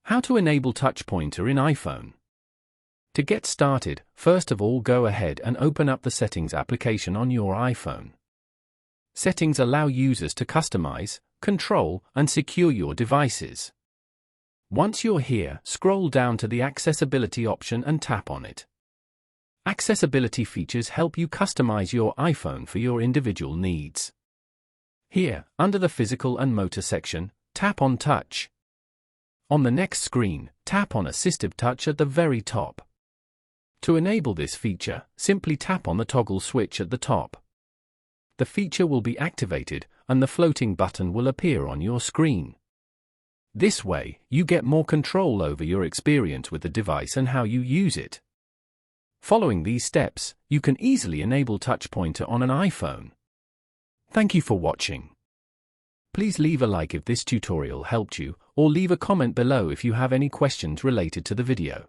How to enable touch pointer in iPhone. To get started, first of all go ahead and open up the Settings application on your iPhone. Settings allow users to customize, control, and secure your devices. Once you're here, scroll down to the Accessibility option and tap on it. Accessibility features help you customize your iPhone for your individual needs. Here, under the Physical and Motor section, tap on Touch. On the next screen, tap on Assistive Touch at the very top. To enable this feature, simply tap on the toggle switch at the top. The feature will be activated, and the floating button will appear on your screen. This way, you get more control over your experience with the device and how you use it. Following these steps, you can easily enable touch pointer on an iPhone. Thank you for watching. Please leave a like if this tutorial helped you, or leave a comment below if you have any questions related to the video.